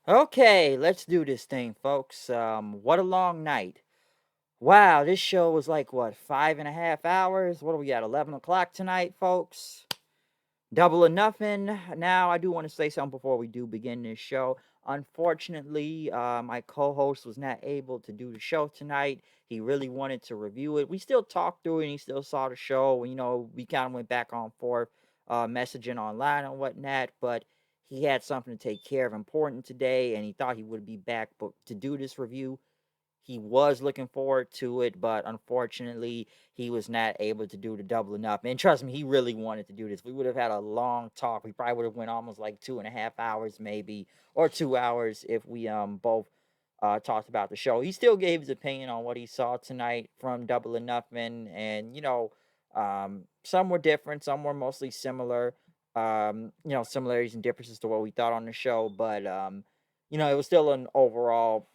Okay, let's do this thing, folks. What a long night. Wow, this show was like, what, 5.5 hours? What do we got, 11 o'clock tonight, folks? Double or nothing. Now, I do want to say something before we do begin this show. Unfortunately, my co host was not able to do the show tonight. He really wanted to review it. We still talked through it and he still saw the show. We kind of went back on forth, messaging online and whatnot, but he had something to take care of important today and he thought he would be back but to do this review. He was looking forward to it, but unfortunately, he was not able to do the double enough. And trust me, he really wanted to do this. We would have had a long talk. We probably would have went almost like 2.5 hours, maybe, or 2 hours if we both talked about the show. He still gave his opinion on what he saw tonight from Double or Nothing, and some were different, some were mostly similar. Similarities and differences to what we thought on the show, but it was still an overall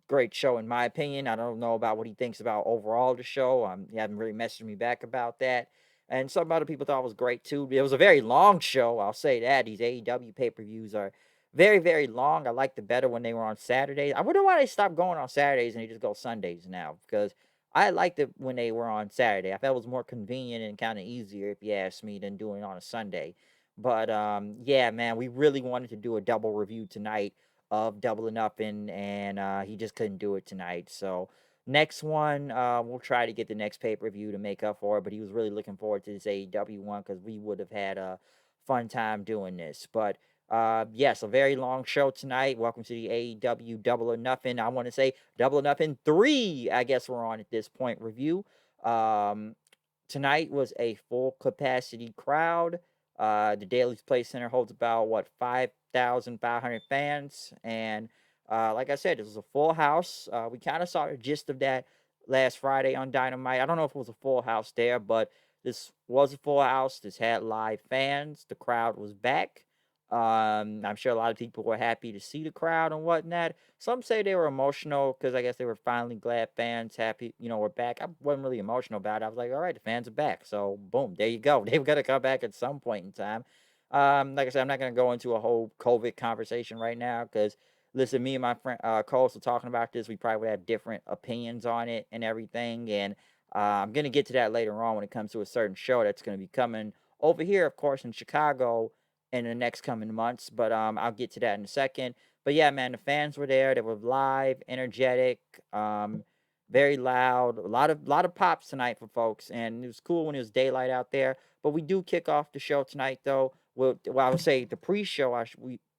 great show in my opinion. I don't know about what he thinks about overall the show. He haven't really messaged me back about that. And some other people thought it was great too. It was a very long show. I'll say that. These AEW pay per views are very, very long. I liked it better when they were on Saturdays. I wonder why they stopped going on Saturdays and they just go Sundays now. Because I liked it when they were on Saturday. I felt it was more convenient and kind of easier, if you ask me, than doing it on a Sunday. But yeah, man, we really wanted to do a double review tonight of Double or Nothing, and he just couldn't do it tonight. So next one, we'll try to get the next pay per view to make up for it. But he was really looking forward to this AEW one because we would have had a fun time doing this. But yes, a very long show tonight. Welcome to the AEW Double or Nothing. I want to say Double or Nothing 3. I guess we're on at this point review. Um, Tonight was a full capacity crowd. The Daly's Place Center holds about what 5,500 fans, and like I said, this was a full house. We kind of saw the gist of that last Friday on Dynamite. I don't know if it was a full house there, but this was a full house. This had live fans. The crowd was back. I'm sure a lot of people were happy to see the crowd and whatnot. Some say they were emotional because I guess they were finally glad fans happy, were back. I wasn't really emotional about it. I was like, all right, the fans are back. So boom, there you go. They've got to come back at some point in time. Like I said, I'm not gonna go into a whole COVID conversation right now because listen, me and my friend Coles were talking about this. We probably would have different opinions on it and everything. And I'm gonna get to that later on when it comes to a certain show that's gonna be coming over here, of course, in Chicago in the next coming months. But I'll get to that in a second. But yeah, man, the fans were there. They were live, energetic, very loud. A lot of pops tonight for folks, and it was cool when it was daylight out there. But we do kick off the show tonight, though. I would say the pre-show.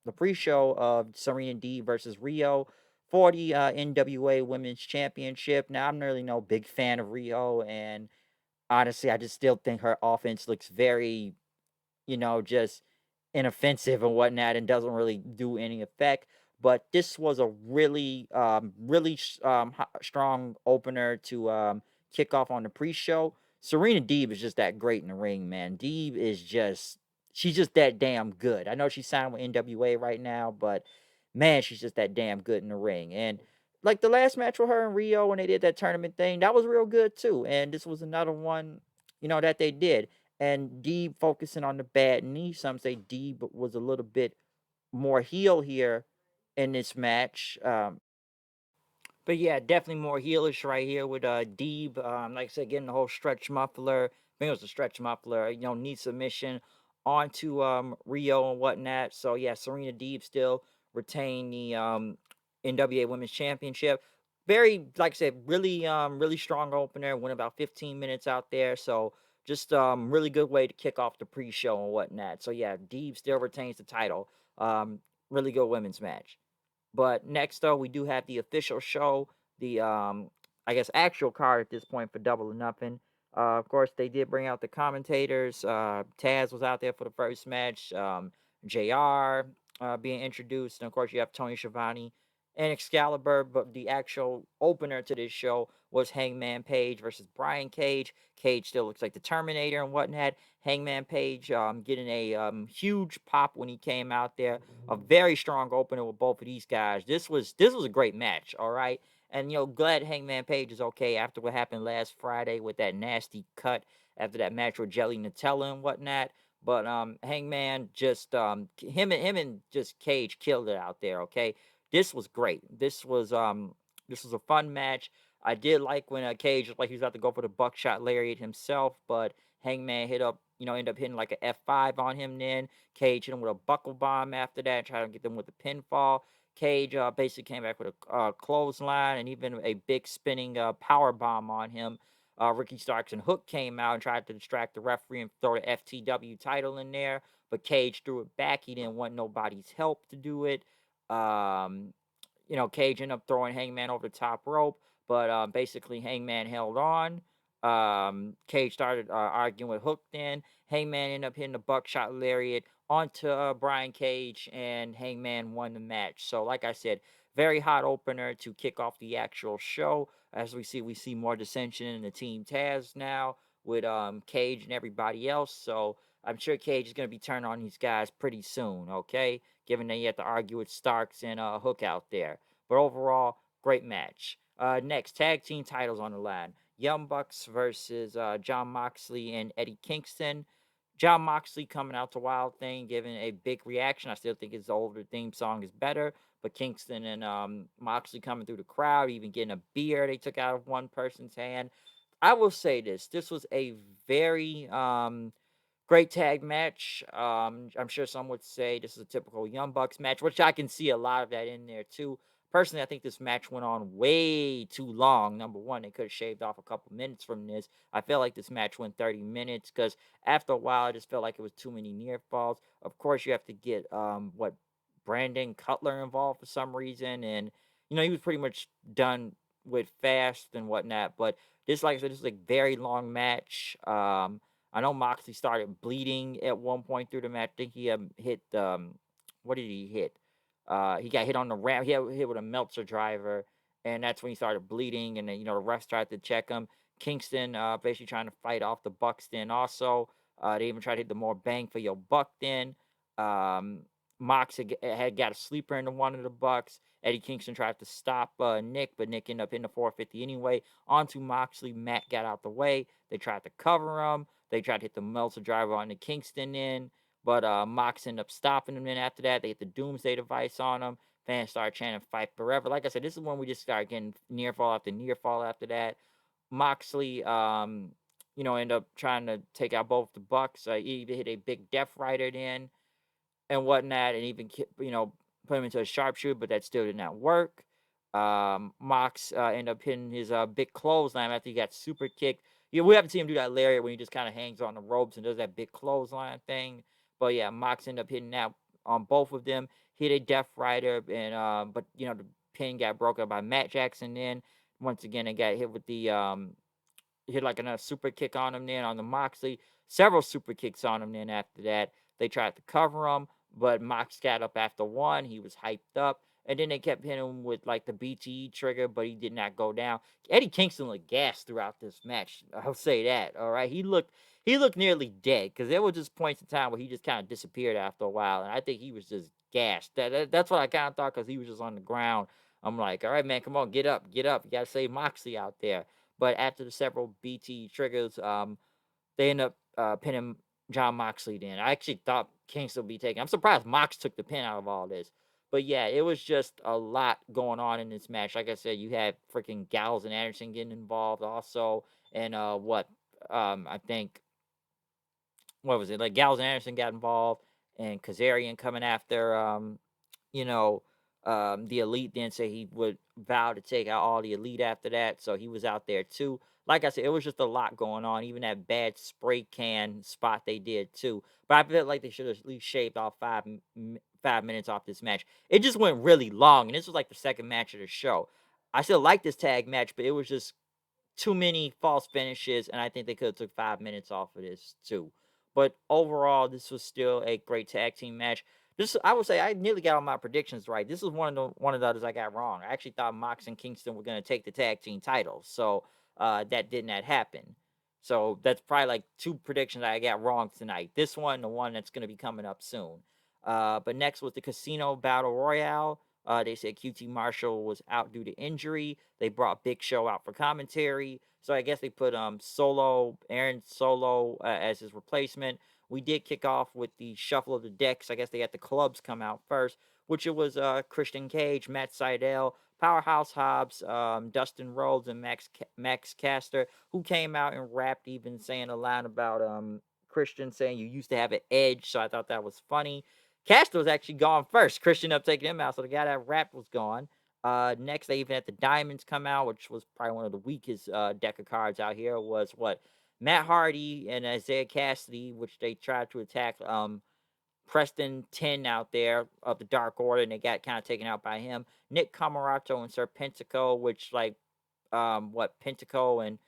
The pre-show of Serena D versus Rio for the NWA Women's Championship. Now, I'm really no big fan of Rio, and honestly, I just still think her offense looks very, just inoffensive and whatnot and doesn't really do any effect. But this was a really, strong opener to kick off on the pre-show. Serena Deeb is just that great in the ring, man. Deeb is she's just that damn good. I know she's signed with NWA right now, but man, she's just that damn good in the ring. And like the last match with her in Rio when they did that tournament thing, that was real good too. And this was another one, that they did. And Deeb focusing on the bad knee. Some say Deeb was a little bit more heel here in this match. But yeah, definitely more heelish right here with Deeb. Like I said, getting the whole stretch muffler. I think it was a stretch muffler, knee submission onto Rio and whatnot. So yeah, Serena Deeb still retain the NWA Women's Championship. Very, like I said, really strong opener. Went about 15 minutes out there. So just really good way to kick off the pre-show and whatnot. So yeah, Deeb still retains the title. Um, really good women's match. But next, though, we do have the official show, the I guess actual card at this point for Double or Nothing. Of course, they did bring out the commentators. Taz was out there for the first match. Jr. Being introduced, and of course, you have Tony Schiavone and Excalibur. But the actual opener to this show was Hangman Page versus Brian Cage. Cage still looks like the Terminator and whatnot. Hangman Page getting a huge pop when he came out there, a very strong opener with both of these guys. This was a great match, all right. And glad Hangman Page is okay after what happened last Friday with that nasty cut after that match with Jelly Nutella and whatnot. But Hangman just him and just Cage killed it out there. Okay, this was great. This was a fun match. I did like when Cage looked like he was about to go for the buckshot lariat himself, but Hangman ended up hitting like a F5 on him. Then Cage hit him with a buckle bomb after that, trying to get them with the pinfall. Cage basically came back with a clothesline and even a big spinning power bomb on him. Ricky Starks and Hook came out and tried to distract the referee and throw the FTW title in there, but Cage threw it back. He didn't want nobody's help to do it. Um, Cage ended up throwing Hangman over the top rope, but basically Hangman held on. Cage started arguing with Hook then. Hangman ended up hitting the buckshot lariat onto Brian Cage, and Hangman won the match. So, like I said, very hot opener to kick off the actual show. As we see more dissension in the Team Taz now with Cage and everybody else. So, I'm sure Cage is going to be turning on these guys pretty soon, okay? Given that you have to argue with Starks and Hook out there. But overall, great match. Next, tag team titles on the line. Young Bucks versus John Moxley and Eddie Kingston. John Moxley coming out to Wild Thing, giving a big reaction. I still think his older theme song is better, but Kingston and Moxley coming through the crowd, even getting a beer they took out of one person's hand. I will say this: this was a very great tag match. I'm sure some would say this is a typical Young Bucks match, which I can see a lot of that in there too. Personally, I think this match went on way too long. Number one, they could have shaved off a couple minutes from this. I felt like this match went 30 minutes because after a while, I just felt like it was too many near falls. Of course, you have to get Brandon Cutler involved for some reason, and he was pretty much done with fast and whatnot. But this, like I said, this is a very long match. I know Moxley started bleeding at one point through the match. I think he hit what did he hit? He got hit on the ramp. He got hit with a Meltzer driver, and that's when he started bleeding. And then the refs tried to check him. Kingston basically trying to fight off the Bucks. Then also they even tried to hit the more bang for your buck. Then Mox had got a sleeper into one of the Bucks. Eddie Kingston tried to stop Nick, but Nick ended up in the 450 anyway. Onto Moxley. Matt got out the way. They tried to cover him. They tried to hit the Meltzer driver on the Kingston in, but Mox ended up stopping him in after that. They hit the Doomsday device on him. Fans started chanting "Fight Forever." Like I said, this is when we just started getting near fall after near fall after that. Moxley, ended up trying to take out both the Bucks. He even hit a big Death Rider then and whatnot, and even put him into a sharpshooter, but that still did not work. Mox ended up hitting his big clothesline after he got super kicked. Yeah, we haven't seen him do that lariat when he just kind of hangs on the ropes and does that big clothesline thing. But yeah, Mox ended up hitting that on both of them. Hit a Death Rider, and but the pin got broken by Matt Jackson. Then once again, it got hit with the hit like another super kick on him. Then on the Moxley, several super kicks on him. Then after that, they tried to cover him, but Mox got up after one. He was hyped up. And then they kept hitting him with like the BTE trigger, but he did not go down. Eddie Kingston looked gassed throughout this match. I'll say that. All right, he looked nearly dead because there were just points in time where he just kind of disappeared after a while, and I think he was just gassed. That's what I kind of thought because he was just on the ground. I'm like, all right, man, come on, get up, get up. You gotta save Moxley out there. But after the several BT triggers, they end up pinning John Moxley. Then I actually thought Kingston would be taken. I'm surprised Mox took the pin out of all this. But yeah, it was just a lot going on in this match. Like I said, you had freaking Gallows and Anderson getting involved also, and I think what was it? Like Gallows and Anderson got involved, and Kazarian coming after you know, the Elite. Then say he would vow to take out all the Elite after that, so he was out there too. Like I said, it was just a lot going on. Even that bad spray can spot they did too. But I felt like they should have at least shaved off 5 minutes off this match. It just went really long, and this was like the second match of the show. I still like this tag match, but it was just too many false finishes, and I think they could have took 5 minutes off of this too. But overall, this was still a great tag team match. This, I would say, I nearly got all my predictions right. This is one of the others I got wrong. I actually thought Mox and Kingston were going to take the tag team titles, so that did not happen. So that's probably like two predictions I got wrong tonight. This one, the one that's going to be coming up soon. But next was the Casino Battle Royale. They said QT Marshall was out due to injury. They brought Big Show out for commentary. So I guess they put Aaron Solo as his replacement. We did kick off with the shuffle of the decks. I guess they had the clubs come out first. which it was Christian Cage, Matt Sydal, Powerhouse Hobbs, Dustin Rhodes, and Max Caster, who came out and rapped, even saying a line about Christian saying you used to have an edge. So I thought that was funny. Caster was actually gone first. Christian up taking him out, so the guy that rapped was gone. Next, they even had the Diamonds come out, which was probably one of the weakest deck of cards out here. Was what Matt Hardy and Isaiah Cassidy, which they tried to attack Preston 10 out there of the Dark Order, and they got kind of taken out by him. Nick Camarato and Serpentico, which like Pentico and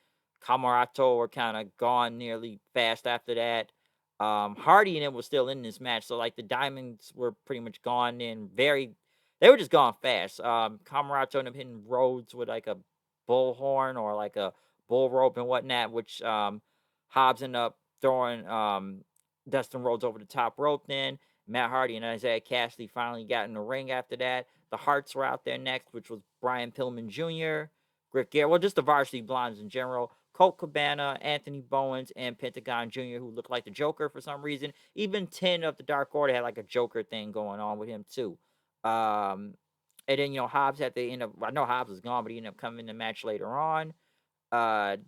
Camarato were kind of gone nearly fast after that. Hardy and him was still in this match, so like the Diamonds were pretty much gone in they were just gone fast. Camarato ended up hitting Rhodes with like a bullhorn or like a bull rope and whatnot, which Hobbs ended up throwing Dustin Rhodes over the top rope. Then Matt Hardy and Isaiah Cassidy finally got in the ring after that. The Hearts were out there next, which was Brian Pillman Jr., Griff Garrett, well, just the Varsity Blondes in general. Colt Cabana, Anthony Bowens, and Pentagon Jr., who looked like the Joker for some reason. Even 10 of the Dark Order had like a Joker thing going on with him, too. And then, Hobbs had to end up, I know Hobbs was gone, but he ended up coming in the match later on.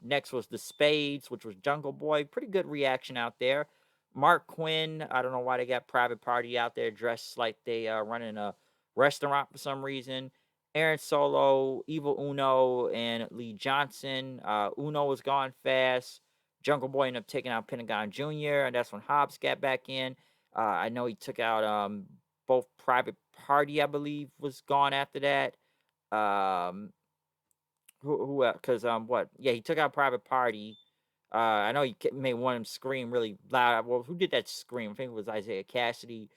Next was the Spades, which was Jungle Boy. Pretty good reaction out there. Mark Quinn, I don't know why they got Private Party out there dressed like they running a restaurant for some reason. Aaron Solo, Evil Uno, and Lee Johnson. Uno was gone fast. Jungle Boy ended up taking out Pentagon Jr., and that's when Hobbs got back in. I know he took out both Private Party, I believe, was gone after that. Who because what? Yeah, he took out Private Party. I know he made one of them scream really loud. Well, who did that scream? I think it was Isaiah Cassidy.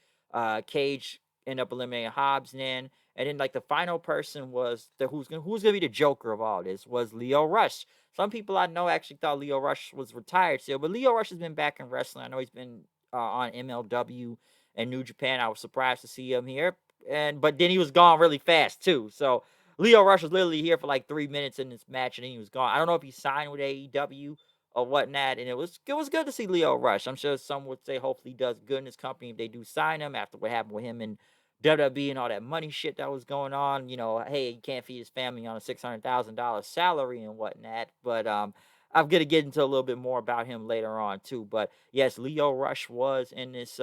Cage ended up eliminating Hobbs then. And then like the final person was who's gonna be the Joker of all this was Leo Rush. Some people I know actually thought Leo Rush was retired still, but Leo Rush has been back in wrestling. I know he's been on MLW and New Japan. I was surprised to see him here, but then he was gone really fast too. So Leo Rush was literally here for like 3 minutes in this match, and then he was gone. I don't know if he signed with AEW or whatnot, and it was good to see Leo Rush. I'm sure some would say hopefully he does good in his company if they do sign him after what happened with him and WWE and all that money shit that was going on. Hey, he can't feed his family on a $600,000 salary and whatnot. But I'm gonna get into a little bit more about him later on too. But yes, Leo Rush was in this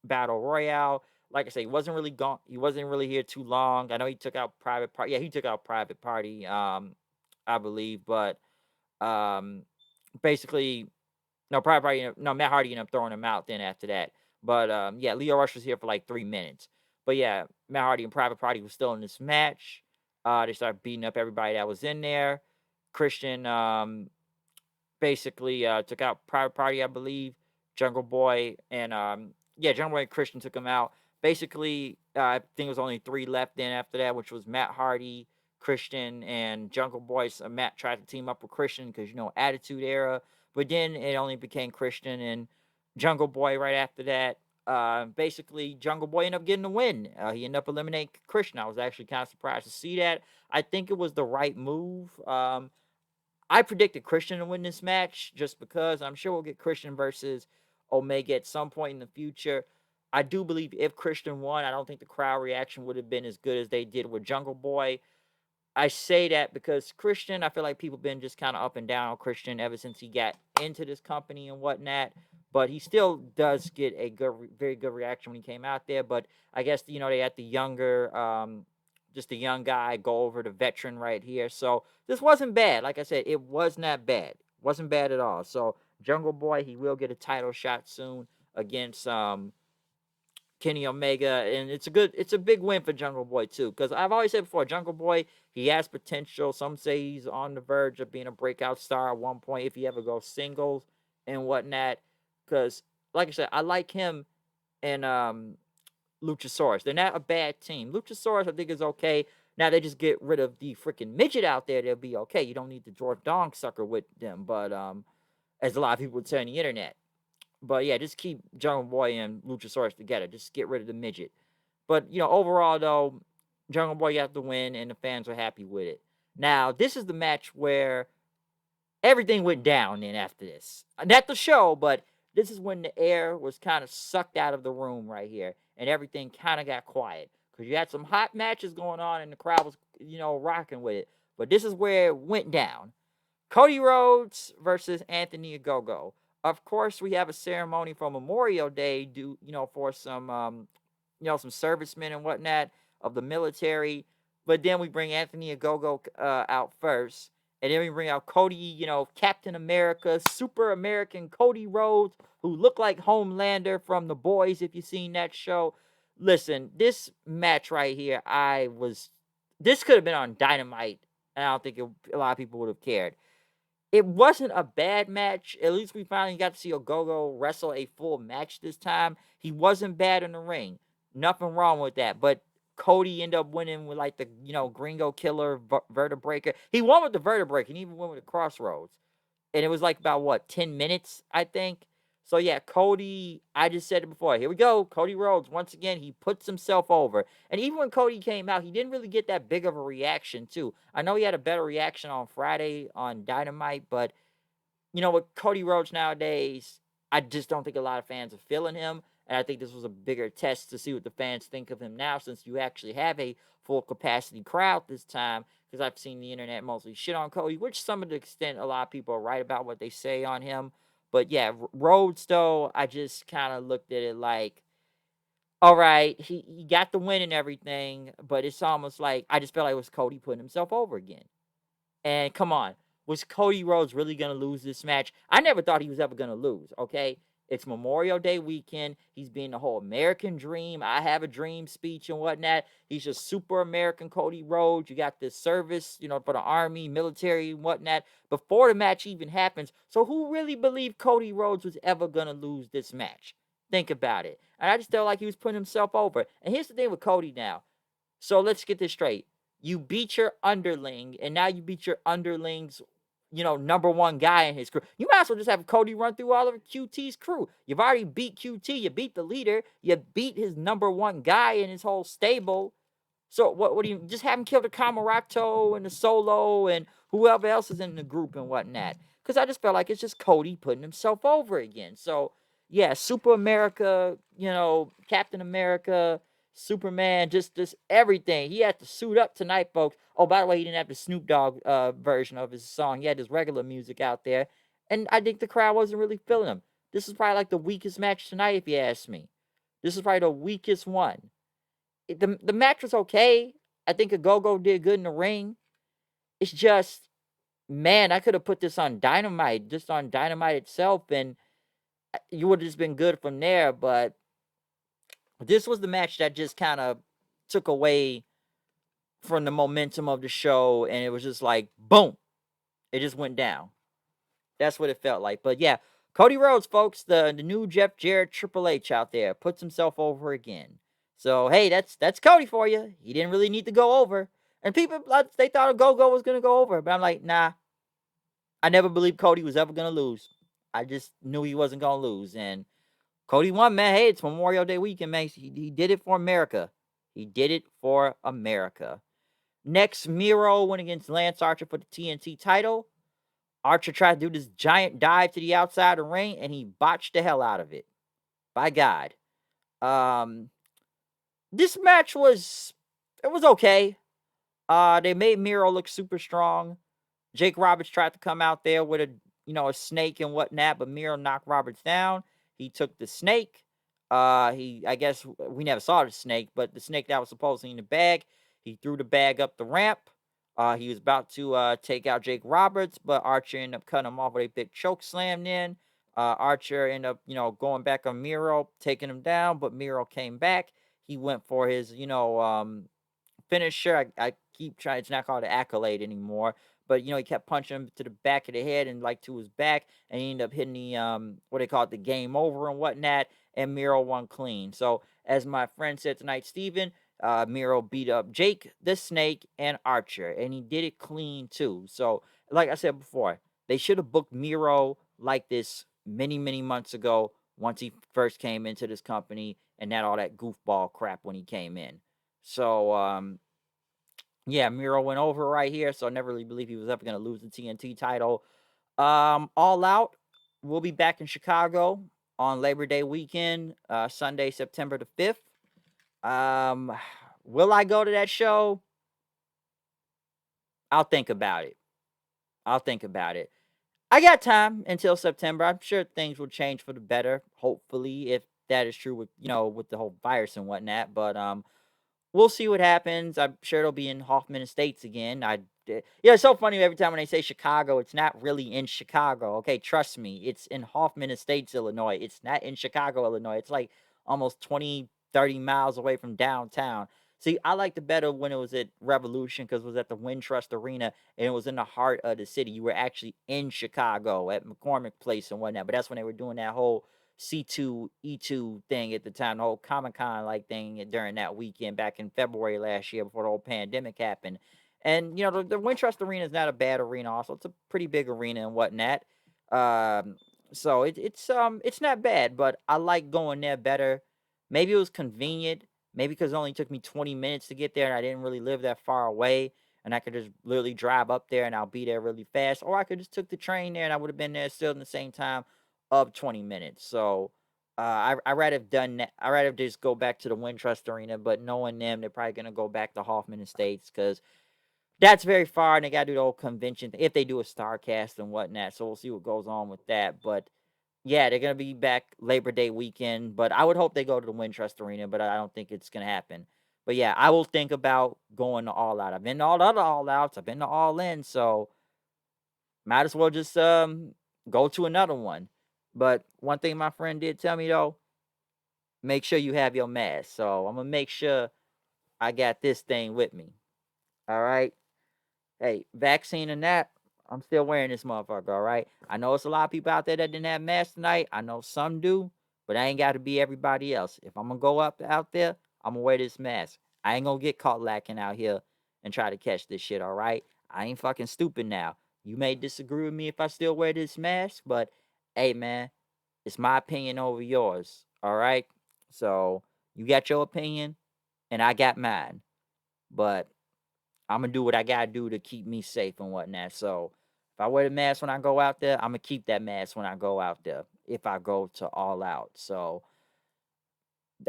battle royale. Like I say, he wasn't really gone. He wasn't really here too long. I know he took out Private Party. Yeah, he took out Private Party. I believe, but um, basically, no, Private Party. No, Matt Hardy ended up throwing him out. Then after that, but yeah, Leo Rush was here for like 3 minutes. But yeah, Matt Hardy and Private Party was still in this match. They started beating up everybody that was in there. Christian basically took out Private Party, I believe. Jungle Boy and Jungle Boy and Christian took him out. Basically, I think it was only 3 left then after that, which was Matt Hardy, Christian, and Jungle Boy. So Matt tried to team up with Christian because Attitude Era, but then it only became Christian and Jungle Boy right after that. Basically, Jungle Boy ended up getting the win. He ended up eliminating Christian. I was actually kind of surprised to see that. I think it was the right move. I predicted Christian to win this match just because I'm sure we'll get Christian versus Omega at some point in the future. I do believe if Christian won, I don't think the crowd reaction would have been as good as they did with Jungle Boy. I say that because Christian, I feel like people been just kind of up and down on Christian ever since he got into this company and whatnot. But he still does get a very good reaction when he came out there. But I guess they had the younger, just a young guy go over the veteran right here. So this wasn't bad. Like I said, it was not bad. Wasn't bad at all. So Jungle Boy, he will get a title shot soon against Kenny Omega, and it's a big win for Jungle Boy too. Because I've always said before, Jungle Boy, he has potential. Some say he's on the verge of being a breakout star at one point if he ever goes singles and whatnot. Because like I said, I like him and Luchasaurus. They're not a bad team. Luchasaurus, I think, is okay. Now they just get rid of the freaking midget out there, they'll be okay. You don't need the dwarf dong sucker with them, but as a lot of people would say on the internet. But yeah, just keep Jungle Boy and Luchasaurus together. Just get rid of the midget. But overall though, Jungle Boy got the win, and the fans were happy with it. Now this is the match where everything went down. Then after this, not the show, but this is when the air was kind of sucked out of the room right here, and everything kind of got quiet. because you had some hot matches going on and the crowd was, rocking with it. But this is where it went down. Cody Rhodes versus Anthony Ogogo. Of course, we have a ceremony for Memorial Day, for some, some servicemen and whatnot of the military. But then we bring Anthony Ogogo out first. And then we bring out Cody, Captain America, Super American Cody Rhodes, who looked like Homelander from The Boys, if you've seen that show. Listen, this match right here, this could have been on Dynamite, and I don't think a lot of people would have cared. It wasn't a bad match. At least we finally got to see Ogogo wrestle a full match this time. He wasn't bad in the ring. Nothing wrong with that. But Cody ended up winning with like the, Gringo Killer Vertebraker. He won with the Vertebraker and even won with the Crossroads. And it was like about, 10 minutes, I think. So, yeah, Cody, I just said it before. Here we go. Cody Rhodes, once again, he puts himself over. And even when Cody came out, he didn't really get that big of a reaction, too. I know he had a better reaction on Friday on Dynamite, but, with Cody Rhodes nowadays, I just don't think a lot of fans are feeling him. And I think this was a bigger test to see what the fans think of him now, since you actually have a full capacity crowd this time. Because I've seen the internet mostly shit on Cody, which some of the extent a lot of people are right about what they say on him. But yeah, Rhodes, though, I just kind of looked at it like, all right, he got the win and everything, but it's almost like I just felt like it was Cody putting himself over again. And come on, was Cody Rhodes really going to lose this match? I never thought he was ever going to lose, okay? It's Memorial Day weekend. He's being the whole American dream. I have a dream speech and whatnot. He's just super American Cody Rhodes. You got this service, for the army, military, and whatnot before the match even happens. So who really believed Cody Rhodes was ever going to lose this match? Think about it. And I just felt like he was putting himself over. And here's the thing with Cody now. So let's get this straight. You beat your underling, and now you beat your underling's, number one guy in his crew. You might as well just have Cody run through all of QT's crew. You've already beat QT. You beat the leader. You beat his number one guy in his whole stable. So what do you just have him kill the Camarato and the Solo and whoever else is in the group and whatnot? Because I just felt like it's just Cody putting himself over again. So yeah, Super America, Captain America, Superman, just everything. He had to suit up tonight, folks. Oh, by the way, he didn't have the Snoop Dogg version of his song. He had his regular music out there, and I think the crowd wasn't really feeling him. This is probably like the weakest match tonight, if you ask me. This is probably the weakest one. The match was okay. I think Ogogo did good in the ring. It's just, man, I could have put this on Dynamite, just on Dynamite itself, and you would have just been good from there. But this was the match that just kind of took away from the momentum of the show, and it was just like, boom, it just went down. That's what it felt like. But yeah, Cody Rhodes, folks, the new Jeff Jarrett Triple H out there, puts himself over again. So hey, that's Cody for you. He didn't really need to go over. And people, they thought Go was gonna go over, but I'm like, nah. I never believed Cody was ever gonna lose. I just knew he wasn't gonna lose, and Cody won, man. Hey, it's Memorial Day weekend, man. He did it for America. He did it for America. Next, Miro went against Lance Archer for the TNT title. Archer tried to do this giant dive to the outside of the ring, and he botched the hell out of it. By God. This match was okay. They made Miro look super strong. Jake Roberts tried to come out there with a snake and whatnot, but Miro knocked Roberts down. He took the snake. I guess we never saw the snake, but the snake that was supposedly in the bag, he threw the bag up the ramp. He was about to take out Jake Roberts, but Archer ended up cutting him off with a big choke slam in. Archer ended up, going back on Miro, taking him down, but Miro came back. He went for his, finisher. I keep trying. It's not called an accolade anymore. But he kept punching him to the back of the head and like to his back, and he ended up hitting the what they call it, the game over and whatnot. And Miro won clean. So as my friend said tonight, Steven, Miro beat up Jake the Snake and Archer, and he did it clean too. So like I said before, they should have booked Miro like this many months ago once he first came into this company and all that goofball crap when he came in. So yeah, Miro went over right here, so I never really believed he was ever going to lose the TNT title. All Out will be back in Chicago on Labor Day weekend, Sunday, September the 5th. Will I go to that show? I'll think about it. I'll think about it. I got time until September. I'm sure things will change for the better, hopefully, if that is true with with the whole virus and whatnot. But we'll see what happens. I'm sure it'll be in Hoffman Estates again. Yeah, it's so funny every time when they say Chicago, it's not really in Chicago. Okay, trust me, it's in Hoffman Estates, Illinois. It's not in Chicago, Illinois. It's like almost 20, 30 miles away from downtown. See, I liked it better when it was at Revolution because it was at the Wintrust Arena and it was in the heart of the city. You were actually in Chicago at McCormick Place and whatnot. But that's when they were doing that whole C2E2 thing at the time, the whole Comic Con like thing during that weekend back in February last year before the whole pandemic happened. And the Wintrust Arena is not a bad arena. Also, it's a pretty big arena and whatnot. Um, so it's not bad, but I like going there better. Maybe it was convenient. Maybe because it only took me 20 minutes to get there, and I didn't really live that far away, and I could just literally drive up there, and I'll be there really fast. Or I could just took the train there, and I would have been there still in the same time of 20 minutes. So I rather have done that. I rather just go back to the Wintrust Arena, but knowing them, they're probably gonna go back to Hoffman Estates because that's very far, and they gotta do the whole convention if they do a star cast and whatnot. So we'll see what goes on with that. But yeah, they're gonna be back Labor Day weekend. But I would hope they go to the Wintrust Arena, but I don't think it's gonna happen. But yeah, I will think about going to All Out. I've been to all the other All Outs. I've been to All In, so might as well just go to another one. But one thing my friend did tell me though, make sure you have your mask. So I'm gonna make sure I got this thing with me. All right. Hey, vaccine and that, I'm still wearing this motherfucker, all right? I know it's a lot of people out there that didn't have masks tonight. I know some do, but I ain't got to be everybody else. If I'm going to go up out there, I'm going to wear this mask. I ain't going to get caught lacking out here and try to catch this shit, all right? I ain't fucking stupid now. You may disagree with me if I still wear this mask, but hey, man, it's my opinion over yours, all right? So you got your opinion, and I got mine. But I'm gonna do what I gotta do to keep me safe and whatnot. So if I wear the mask when I go out there, I'm gonna keep that mask when I go out there. If I go to All Out, so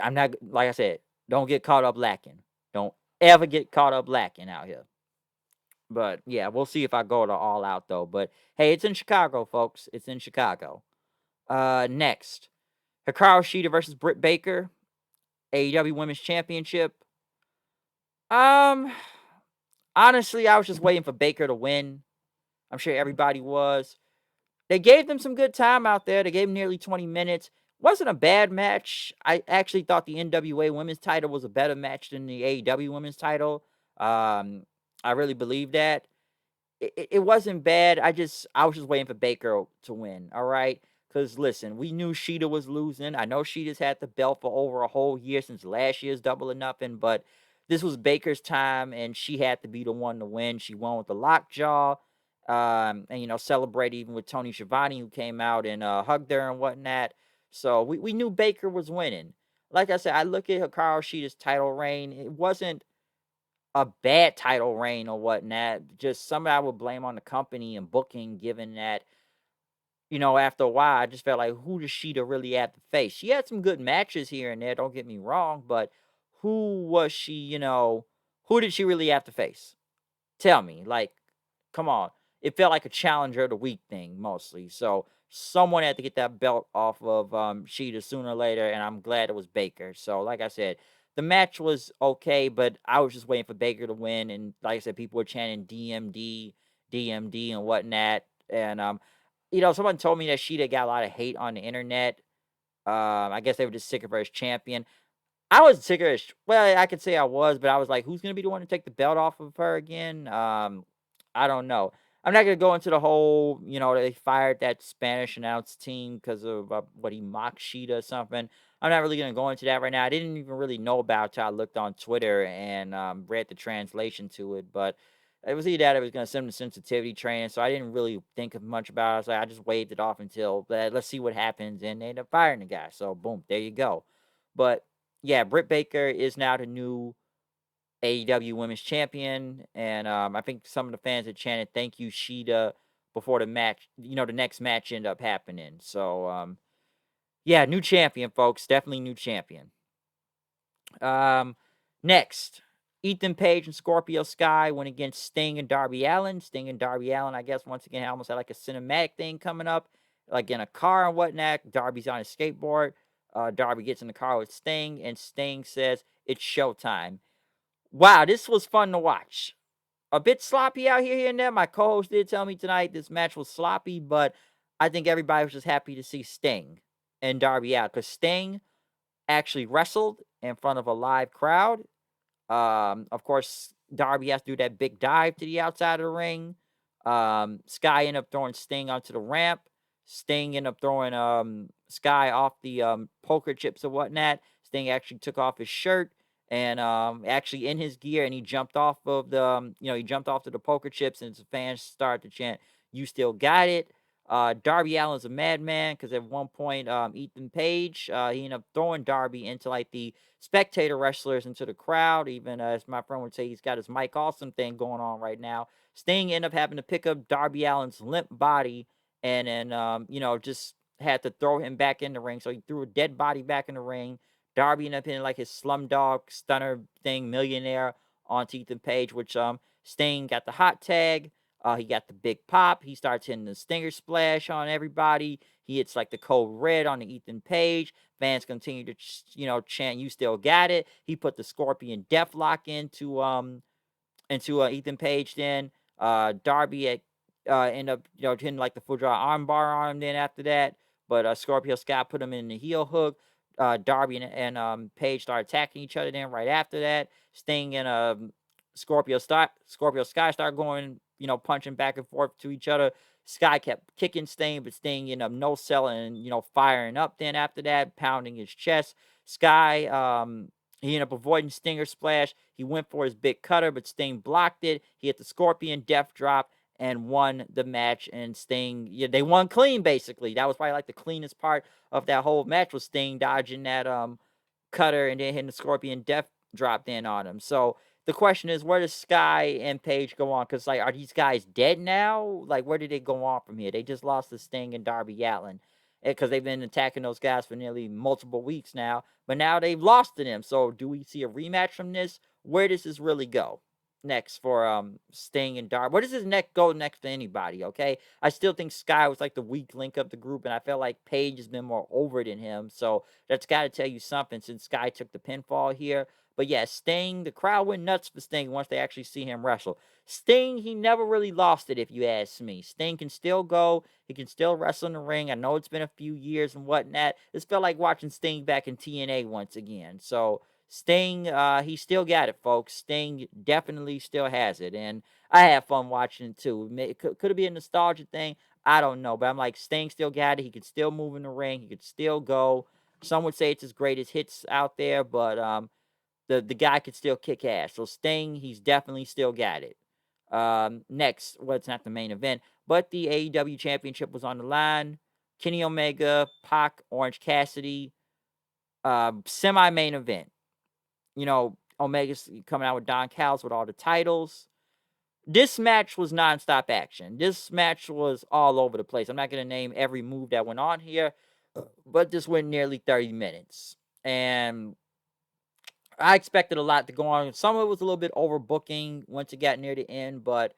I'm not like I said. Don't get caught up lacking. Don't ever get caught up lacking out here. But yeah, we'll see if I go to All Out though. But hey, it's in Chicago, folks. It's in Chicago. Next, Hikaru Shida versus Britt Baker, AEW Women's Championship. Um, honestly, I was just waiting for Baker to win. I'm sure everybody was. They gave them some good time out there. They gave them nearly 20 minutes. Wasn't a bad match. I actually thought the NWA Women's title was a better match than the AEW Women's title. I really believe that. It wasn't bad. I was just waiting for Baker to win. All right. Because listen, we knew Sheeta was losing. I know Sheeta's had the belt for over a whole year since last year's Double or Nothing, but this was Baker's time, and she had to be the one to win. She won with the lockjaw, and celebrated even with Tony Schiavone, who came out and hugged her and whatnot. So we knew Baker was winning. Like I said, I look at Hikaru Shida's title reign. It wasn't a bad title reign or whatnot. Just something I would blame on the company and booking, given that, after a while, I just felt like, who does Sheeta really have to face? She had some good matches here and there, don't get me wrong, but who was she, who did she really have to face? Tell me. Like, come on. It felt like a challenger of the week thing mostly. So someone had to get that belt off of Sheeta sooner or later, and I'm glad it was Baker. So like I said, the match was okay, but I was just waiting for Baker to win. And like I said, people were chanting DMD, DMD, and whatnot. And someone told me that Sheeta got a lot of hate on the internet. I guess they were just sick of her as champion. I was sick of her. Well, I could say I was, but I was like, who's gonna be the one to take the belt off of her again? I don't know. I'm not gonna go into the whole, they fired that Spanish announce team because of what he mocked Sheeta or something. I'm not really gonna go into that right now. I didn't even really know about it till I looked on Twitter and read the translation to it, but it was either that or it was gonna send the sensitivity training, so I didn't really think of much about it. I was like, I just waved it off until let's see what happens, and they ended up firing the guy. So boom, there you go. But yeah, Britt Baker is now the new AEW Women's Champion, and I think some of the fans had chanted "Thank you, Sheeta" before the match. The next match ended up happening. So yeah, new champion, folks. Definitely new champion. Um, Next, Ethan Page and Scorpio Sky went against Sting and Darby Allin. Sting and Darby Allin, I guess, once again, almost had like a cinematic thing coming up, like in a car and whatnot. Darby's on a skateboard. Darby gets in the car with Sting, and Sting says, "It's showtime." Wow, this was fun to watch. A bit sloppy out here and there. My co-host did tell me tonight this match was sloppy, but I think everybody was just happy to see Sting and Darby out because Sting actually wrestled in front of a live crowd. Of course, Darby has to do that big dive to the outside of the ring. Sky ended up throwing Sting onto the ramp. Sting ended up throwing Sky off the poker chips and whatnot. Sting actually took off his shirt and actually in his gear, and he jumped off of the he jumped off to the poker chips, and his fans started to chant, "You still got it." Darby Allin's a madman because at one point, Ethan Page, he ended up throwing Darby into like the spectator wrestlers into the crowd. Even as my friend would say, he's got his Mike Awesome thing going on right now. Sting ended up having to pick up Darby Allin's limp body and then, just had to throw him back in the ring. So he threw a dead body back in the ring. Darby ended up hitting like his Slumdog Stunner thing, Millionaire, onto Ethan Page, which Sting got the hot tag. He got the big pop. He starts hitting the Stinger Splash on everybody. He hits like the Code Red on the Ethan Page. Fans continue to, chant, "You still got it." He put the Scorpion Deathlock into Ethan Page. Then Darby ended up hitting like the full draw armbar on him. Then after that, but Scorpio Sky put him in the heel hook. Darby and Page started attacking each other. Then right after that, Sting and Scorpio Sky started going punching back and forth to each other. Sky kept kicking Sting, but Sting ended up no selling and firing up. Then after that, pounding his chest. Sky he ended up avoiding Stinger Splash. He went for his big cutter, but Sting blocked it. He hit the Scorpion Death Drop and won the match. And Sting, they won clean, basically. That was probably like the cleanest part of that whole match was Sting dodging that cutter and then hitting the Scorpion Death Drop then on him. So the question is, where does Sky and Paige go on? Because, like, are these guys dead now? Like, where did they go on from here? They just lost to Sting and Darby Allin because they've been attacking those guys for nearly multiple weeks now. But now they've lost to them. So do we see a rematch from this? Where does this really go next for Sting and Darby? Where does this next go next to anybody? Okay, I still think Sky was like the weak link of the group, and I felt like Paige has been more over than him. So that's got to tell you something since Sky took the pinfall here. But yeah, Sting, the crowd went nuts for Sting once they actually see him wrestle. Sting, he never really lost it, if you ask me. Sting can still go. He can still wrestle in the ring. I know it's been a few years and whatnot. This felt like watching Sting back in TNA once again. So Sting, he still got it, folks. Sting definitely still has it. And I have fun watching it too. Could it be a nostalgia thing? I don't know. But I'm like, Sting still got it. He can still move in the ring. He could still go. Some would say it's his greatest hits out there, but the guy could still kick ass. So Sting, he's definitely still got it. Next, well, it's not the main event, but the AEW Championship was on the line. Kenny Omega, Pac, Orange Cassidy, semi-main event. Omega's coming out with Don Callis with all the titles. This match was nonstop action. This match was all over the place. I'm not going to name every move that went on here, but this went nearly 30 minutes. And I expected a lot to go on. Some of it was a little bit overbooking once it got near the end, but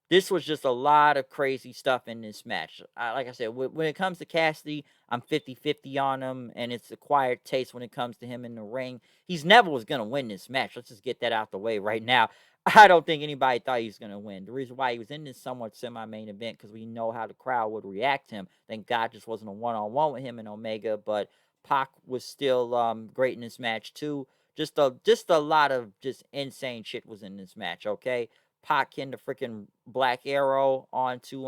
this was just a lot of crazy stuff in this match. Like I said, when it comes to Cassidy, I'm 50-50 on him, and it's acquired taste when it comes to him in the ring. He's never was going to win this match. Let's just get that out the way right now. I don't think anybody thought he was going to win. The reason why he was in this somewhat semi-main event, because we know how the crowd would react to him. Thank God this wasn't a one-on-one with him and Omega, but Pac was still great in this match, too. Just a lot of just insane shit was in this match, okay? Pac hitting the freaking Black Arrow onto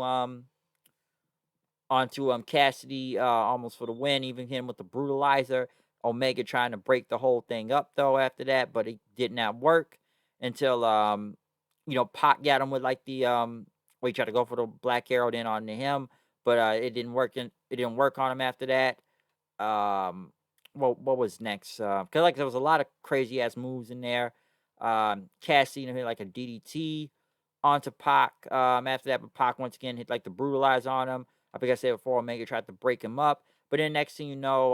Cassidy almost for the win, even him with the brutalizer. Omega trying to break the whole thing up though after that, but it did not work until Pac got him with like the he tried to go for the Black Arrow then on to him, but it didn't work on him after that. What was next? Because like there was a lot of crazy ass moves in there. Cassidy hit like a DDT onto Pac. After that, but Pac once again hit like the brutalize on him. I think I said before, Omega tried to break him up, but then next thing you know,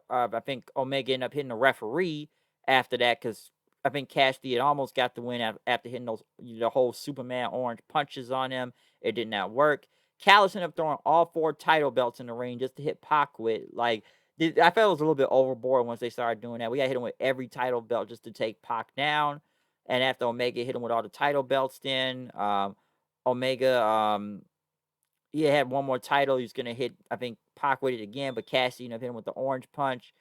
I think Omega ended up hitting the referee after that because I think Cassidy had almost got the win after hitting the whole Superman orange punches on him. It did not work. Callis ended up throwing all 4 title belts in the ring just to hit Pac with. Like, I felt it was a little bit overboard once they started doing that. We got to hit him with every title belt just to take Pac down. And after Omega hit him with all the title belts, then Omega he had one more title. He was gonna hit, I think, Pac with it again, but Cassidy ended up hitting him with the orange punch.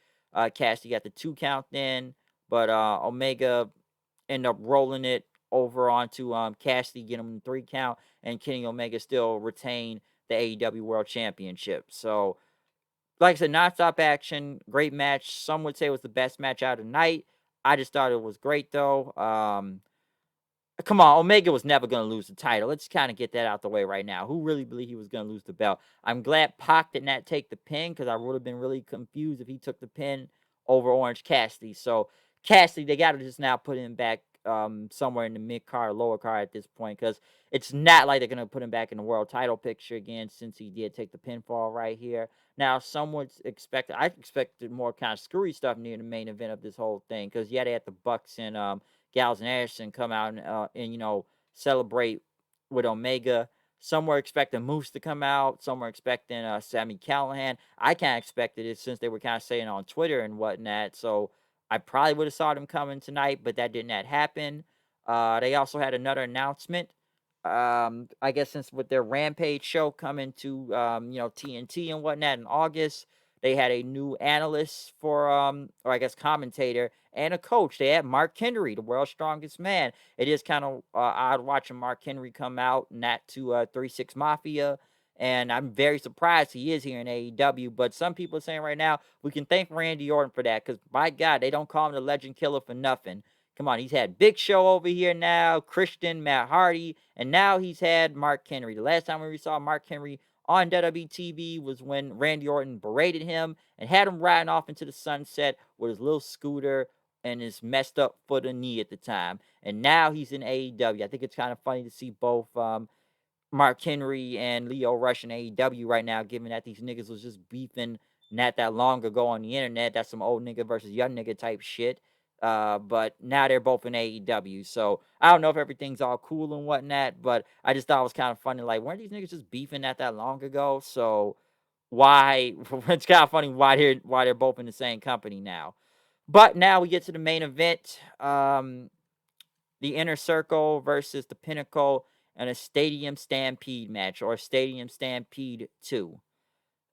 Cassidy got the 2 count then, but Omega ended up rolling it over onto Cassidy, getting him the 3 count, and Kenny Omega still retained the AEW World Championship. So, like I said, nonstop action, great match. Some would say it was the best match out of the night. I just thought it was great though. Come on, Omega was never going to lose the title. Let's kind of get that out the way right now. Who really believed he was going to lose the belt? I'm glad Pac did not take the pin because I would have been really confused if he took the pin over Orange Cassidy. So Cassidy, they got to just now put him back somewhere in the mid card, lower card at this point because it's not like they're going to put him back in the world title picture again since he did take the pinfall right here. Now, some would expect, I expected more kind of screwy stuff near the main event of this whole thing because, yeah, they had the Bucks and Gallows and Anderson come out and celebrate with Omega. Some were expecting Moose to come out. Some were expecting Sami Callihan. I kind of expected it since they were kind of saying on Twitter and whatnot. So I probably would have saw them coming tonight, but that did not happen. They also had another announcement. I guess since with their Rampage show coming to TNT and whatnot in August, they had a new analyst for or I guess commentator and a coach. They had Mark Henry, the world's strongest man. It is kind of odd watching Mark Henry come out, not to 3-6 Mafia. And I'm very surprised he is here in AEW. But some people are saying right now, we can thank Randy Orton for that. Because, by God, they don't call him the Legend Killer for nothing. Come on, he's had Big Show over here now, Christian, Matt Hardy, and now he's had Mark Henry. The last time we saw Mark Henry on WWE TV was when Randy Orton berated him and had him riding off into the sunset with his little scooter and his messed up foot and knee at the time. And now he's in AEW. I think it's kind of funny to see both Mark Henry and Leo Rush in AEW right now, given that these niggas was just beefing not that long ago on the internet. That's some old nigga versus young nigga type shit. But now they're both in AEW. So I don't know if everything's all cool and whatnot, but I just thought it was kind of funny. Like, weren't these niggas just beefing not that long ago? So why it's kind of funny why they're both in the same company now. But now we get to the main event. The Inner Circle versus the Pinnacle in a Stadium Stampede match or Stadium Stampede 2.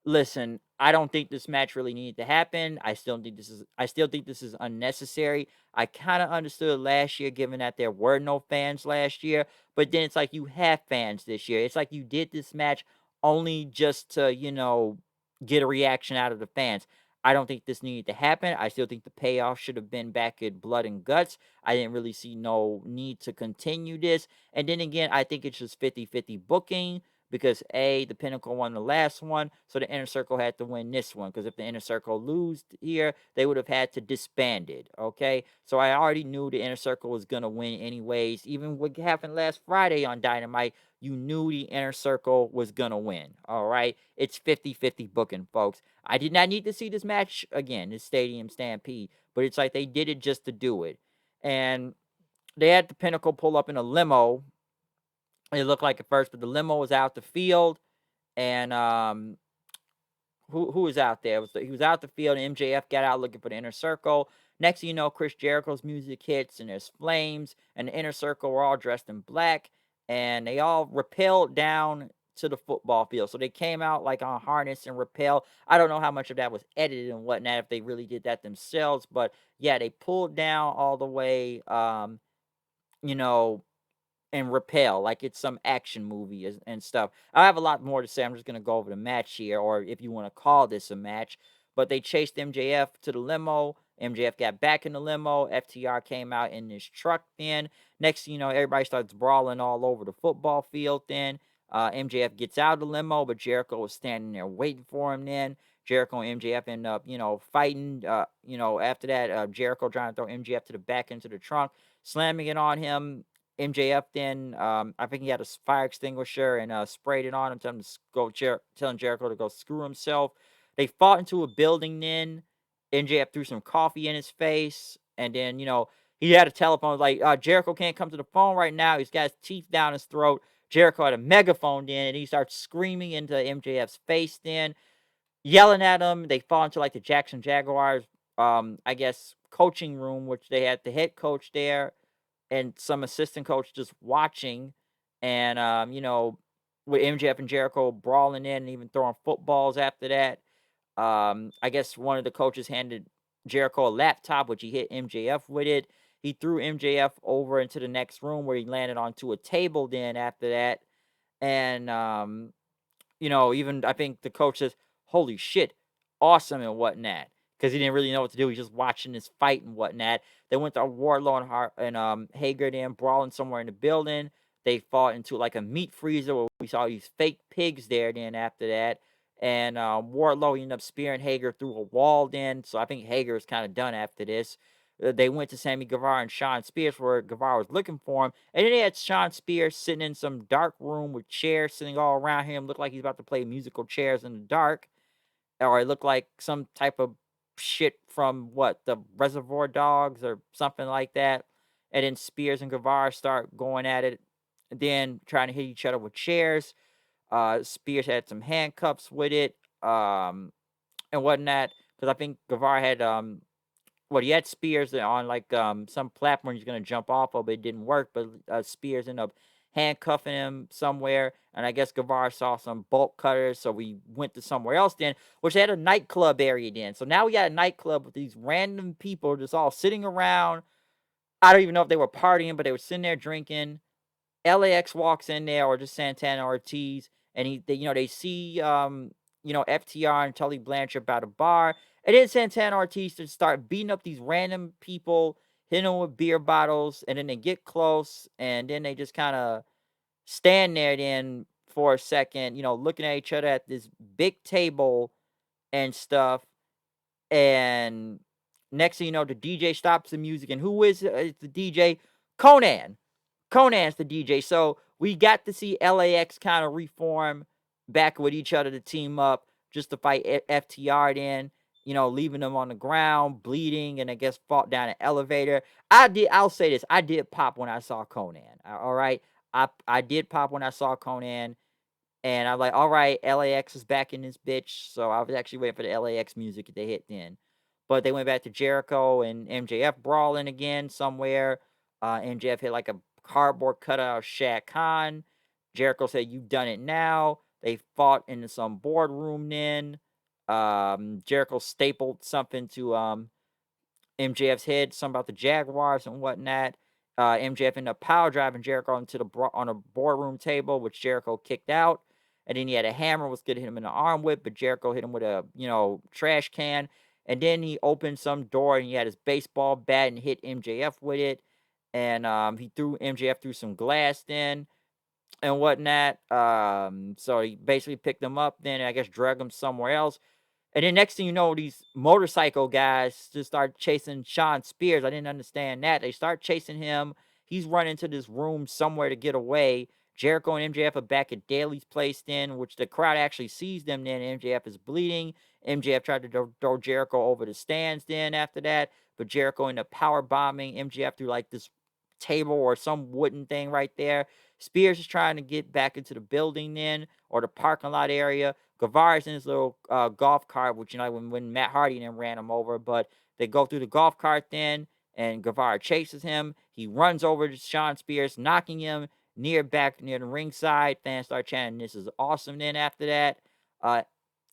Listen, I don't think this match really needed to happen. I still think this is unnecessary. I kind of understood last year, given that there were no fans last year, but then it's like you have fans this year. It's like you did this match only just to, get a reaction out of the fans. I don't think this needed to happen. I still think the payoff should have been back at Blood and Guts. I didn't really see no need to continue this. And then again, I think it's just 50-50 booking because the Pinnacle won the last one, so the Inner Circle had to win this one. Because if the Inner Circle lose here, they would have had to disband it. Okay, so I already knew the Inner Circle was gonna win anyways. Even what happened last Friday on Dynamite, you knew the Inner Circle was gonna win. All right, it's 50-50 booking, folks. I did not need to see this match again, this Stadium Stampede, but it's like they did it just to do it, and they had the Pinnacle pull up in a limo. It looked like at first, but the limo was out the field, and who was out there? He was out the field, and MJF got out looking for the Inner Circle. Next thing you know, Chris Jericho's music hits, and there's flames, and the Inner Circle were all dressed in black, and they all rappelled down to the football field. So they came out like on harness and rappel. I don't know how much of that was edited and whatnot, if they really did that themselves, but yeah, they pulled down all the way, you know, and repel like it's some action movie and stuff. I have a lot more to say. I'm just going to go over the match here, or if you want to call this a match. But they chased MJF to the limo. MJF got back in the limo. FTR came out in this truck then. Next thing you know, everybody starts brawling all over the football field then. MJF gets out of the limo, but Jericho was standing there waiting for him then. Jericho and MJF end up, fighting. After that, Jericho trying to throw MJF to the back into the trunk, slamming it on him. MJF then, I think he had a fire extinguisher and sprayed it on him, telling Jericho to go screw himself. They fought into a building then. MJF threw some coffee in his face, and then, he had a telephone like Jericho can't come to the phone right now. He's got his teeth down his throat. Jericho had a megaphone then, and he starts screaming into MJF's face then, yelling at him. They fall into like the Jackson Jaguars, I guess, coaching room, which they had the head coach there and some assistant coach just watching, and with MJF and Jericho brawling in and even throwing footballs after that. I guess one of the coaches handed Jericho a laptop, which he hit MJF with it. He threw MJF over into the next room where he landed onto a table. Then after that, and even I think the coach says, "Holy shit, awesome," and whatnot, because he didn't really know what to do. He's just watching this fight and whatnot. They went to Wardlow and Hager then brawling somewhere in the building. They fought into like a meat freezer where we saw these fake pigs there. Then after that, and Wardlow ended up spearing Hager through a wall. Then, so I think Hager is kind of done after this. They went to Sammy Guevara and Shawn Spears where Guevara was looking for him. And then they had Shawn Spears sitting in some dark room with chairs sitting all around him. Looked like he's about to play musical chairs in the dark. Or it looked like some type of shit from the Reservoir Dogs or something like that. And then Spears and Guevara start going at it. Then trying to hit each other with chairs. Spears had some handcuffs with it. And whatnot. Because I think Guevara had he had Spears on like some platform he's gonna jump off of, but it didn't work. But Spears ended up handcuffing him somewhere, and I guess Guevara saw some bolt cutters, so we went to somewhere else then, which had a nightclub area then. So now we got a nightclub with these random people just all sitting around. I don't even know if they were partying, but they were sitting there drinking. LAX walks in there, or just Santana Ortiz, and they see FTR and Tully Blanchard by the bar, and then Santana Ortiz to start beating up these random people, hitting them with beer bottles, and then they get close, and then they just kind of stand there then for a second, looking at each other at this big table and stuff, and next thing you know, the DJ stops the music, and who is it? It's the DJ? Conan. Conan's the DJ. So we got to see LAX kind of reform back with each other to team up just to fight FTR then, leaving them on the ground, bleeding, and I guess fought down an elevator. I'll say this. I did pop when I saw Conan. All right. I did pop when I saw Conan. And I'm like, all right, LAX is back in this bitch. So I was actually waiting for the LAX music to hit then. But they went back to Jericho and MJF brawling again somewhere. MJF hit like a cardboard cutout of Shaq Khan. Jericho said, "You've done it now." They fought in some boardroom then. Jericho stapled something to MJF's head, something about the Jaguars and whatnot. MJF ended up power driving Jericho into on a boardroom table, which Jericho kicked out. And then he had a hammer, was going to hit him in the arm with, but Jericho hit him with a trash can. And then he opened some door and he had his baseball bat and hit MJF with it. And he threw MJF through some glass then and whatnot. So he basically picked him up then, and I guess dragged him somewhere else. And then next thing you know, these motorcycle guys just start chasing Shawn Spears. I didn't understand that. They start chasing him. He's running to this room somewhere to get away. Jericho and MJF are back at Daly's place then, which the crowd actually sees them then. MJF is bleeding. MJF tried to throw Jericho over the stands then after that, but Jericho ended up power bombing MJF through like this table or some wooden thing right there. Spears is trying to get back into the building then, or the parking lot area. Guevara's in his little golf cart, which, when Matt Hardy then ran him over, but they go through the golf cart then, and Guevara chases him. He runs over to Shawn Spears, knocking him near the ringside. Fans start chanting, "This is awesome." Then uh,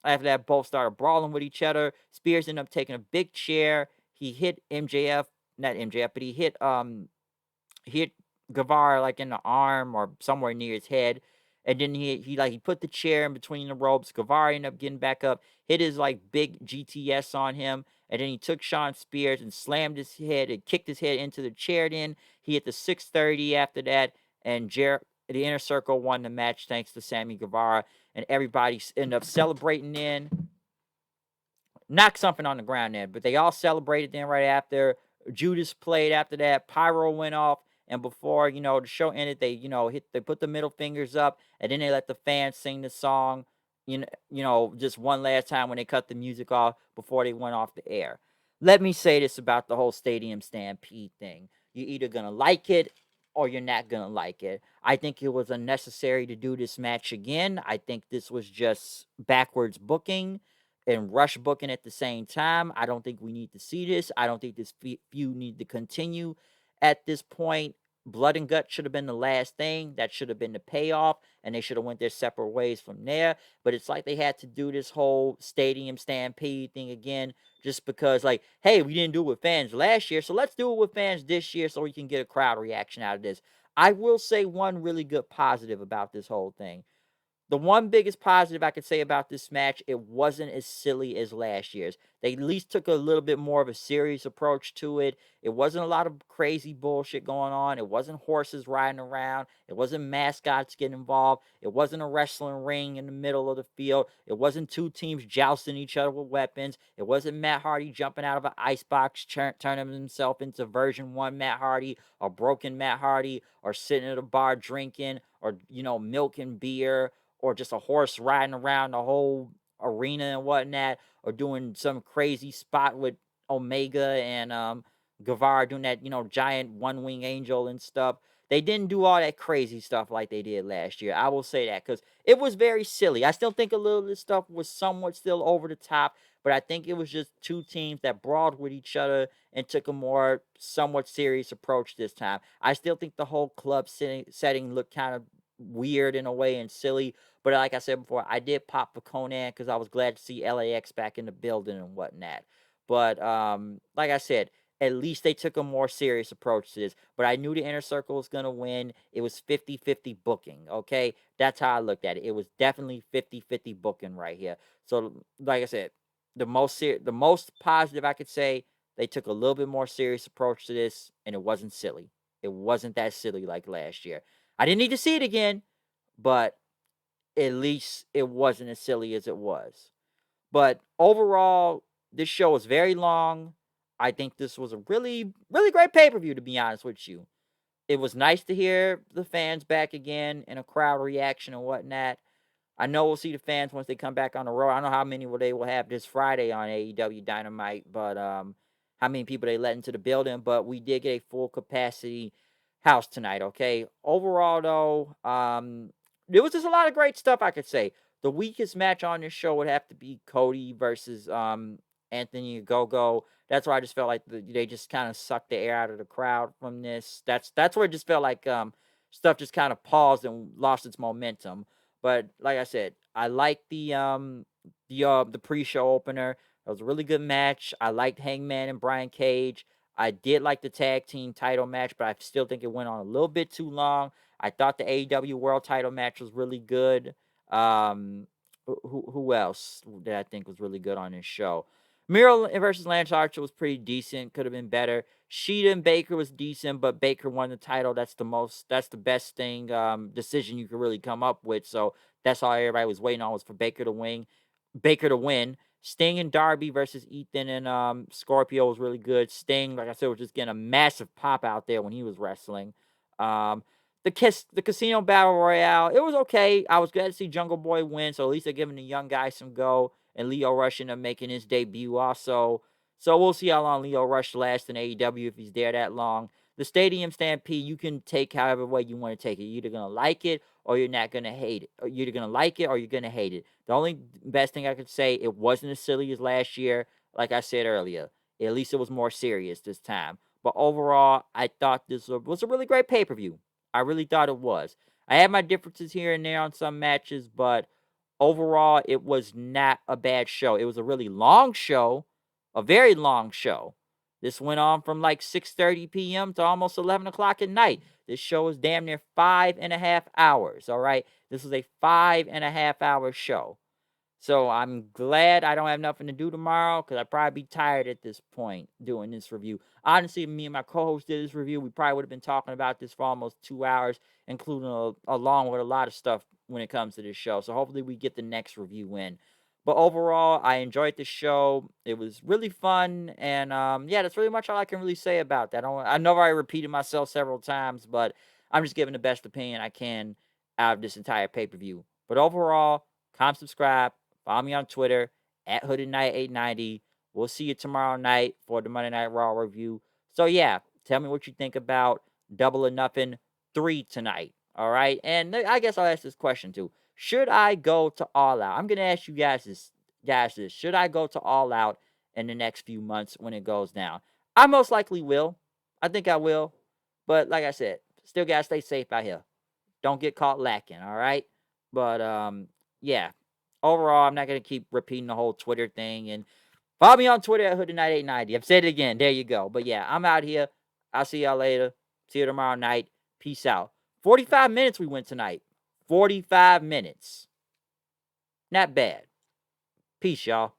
after that, both started brawling with each other. Spears ended up taking a big chair. He hit MJF, not MJF, but he hit Guevara like in the arm or somewhere near his head. And then he put the chair in between the ropes. Guevara ended up getting back up, hit his like big GTS on him, and then he took Shawn Spears and slammed his head and kicked his head into the chair. Then he hit the 630 after that, and the Inner Circle won the match thanks to Sammy Guevara, and everybody ended up celebrating then. Knocked something on the ground there, but they all celebrated then right after. Judas played after that. Pyro went off, and before the show ended, they put the middle fingers up, and then they let the fans sing the song. Just one last time when they cut the music off before they went off the air. Let me say this about the whole Stadium Stampede thing. You're either gonna like it or you're not gonna like it. I think it was unnecessary to do this match again. I think this was just backwards booking and rush booking at the same time. I don't think we need to see this. I don't think this feud need to continue at this point. Blood and Guts should have been the last thing. That should have been the payoff, and they should have went their separate ways from there. But it's like they had to do this whole stadium stampede thing again, just because, like, hey, we didn't do it with fans last year, so let's do it with fans this year so we can get a crowd reaction out of this. I will say one really good positive about this whole thing. The one biggest positive I could say about this match, it wasn't as silly as last year's. They at least took a little bit more of a serious approach to it. It wasn't a lot of crazy bullshit going on. It wasn't horses riding around. It wasn't mascots getting involved. It wasn't a wrestling ring in the middle of the field. It wasn't two teams jousting each other with weapons. It wasn't Matt Hardy jumping out of an icebox, turning himself into version 1 Matt Hardy, or broken Matt Hardy, or sitting at a bar drinking, or, milk and beer, or just a horse riding around the whole arena and whatnot, or doing some crazy spot with Omega and Guevara doing that, giant one wing angel and stuff. They didn't do all that crazy stuff like they did last year. I will say that because it was very silly. I still think a little of this stuff was somewhat still over the top, but I think it was just two teams that brawled with each other and took a more somewhat serious approach this time. I still think the whole club setting looked kind of weird in a way and silly, but like I said before, I did pop for Conan because I was glad to see LAX back in the building and whatnot. But like I said, at least they took a more serious approach to this. But I knew the Inner Circle was going to win. It was 50-50 booking, okay? That's how I looked at it. It was definitely 50-50 booking right here. So, like I said, the most positive I could say, they took a little bit more serious approach to this, and it wasn't silly. It wasn't that silly like last year. I didn't need to see it again, but at least it wasn't as silly as it was. But overall, this show was very long. I think this was a really, really great pay per view, to be honest with you. It was nice to hear the fans back again and a crowd reaction and whatnot. I know we'll see the fans once they come back on the road. I don't know how many they will have this Friday on AEW Dynamite, but how many people they let into the building. But we did get a full capacity house tonight. Okay. Overall, though, there was just a lot of great stuff I could say. The weakest match on this show would have to be Cody versus Anthony Gogo. That's where I just felt like they just kind of sucked the air out of the crowd from this. That's where it just felt like stuff just kind of paused and lost its momentum. But like I said, I like the pre-show opener. It was a really good match. I liked Hangman and Brian Cage. I did like the tag team title match, but I still think it went on a little bit too long. I thought the AEW World Title match was really good. Um, who else did I think was really good on this show? Miro versus Lance Archer was pretty decent. Could have been better. Sheeta and Baker was decent, but Baker won the title. That's the best thing, decision you could really come up with. So that's all everybody was waiting on, was for Baker to win. Sting and Darby versus Ethan and Scorpio was really good. Sting, like I said, was just getting a massive pop out there when he was wrestling. Um, the Casino Battle Royale, it was okay. I was glad to see Jungle Boy win, so at least they're giving the young guys some go. And Leo Rush ended up making his debut also. So we'll see how long Leo Rush lasts in AEW if he's there that long. The Stadium Stampede, you can take however way you want to take it. You're either going to like it or you're not going to hate it. Or you're either going to like it or you're going to hate it. The only best thing I could say, it wasn't as silly as last year. Like I said earlier, at least it was more serious this time. But overall, I thought this was a really great pay-per-view. I really thought it was. I had my differences here and there on some matches, but overall, it was not a bad show. It was a really long show, a very long show. This went on from like 6:30 p.m. to almost 11 o'clock at night. This show was damn near 5.5 hours, all right? This was a 5.5 hour show. So I'm glad I don't have nothing to do tomorrow, because I'd probably be tired at this point doing this review. Honestly, if me and my co-host did this review, we probably would have been talking about this for almost 2 hours, including along with a lot of stuff when it comes to this show. So hopefully we get the next review in. But overall, I enjoyed the show. It was really fun, and yeah, that's really much all I can really say about that. I know I repeated myself several times, but I'm just giving the best opinion I can out of this entire pay-per-view. But overall, comment, subscribe. Follow me on Twitter at HoodedKnight890. We'll see you tomorrow night for the Monday Night Raw review. So yeah, Tell me what you think about Double or Nothing 3 tonight. All right. And I guess I'll ask this question too. Should I go to All Out? I'm going to ask you guys this. Should I go to All Out in the next few months when it goes down? I most likely will. I think I will. But like I said, still got to stay safe out here. Don't get caught lacking. All right. But yeah. Overall, I'm not going to keep repeating the whole Twitter thing. And follow me on Twitter at HoodieNight890. I've said it again. There you go. But yeah, I'm out here. I'll see y'all later. See you tomorrow night. Peace out. 45 minutes we went tonight. 45 minutes. Not bad. Peace, y'all.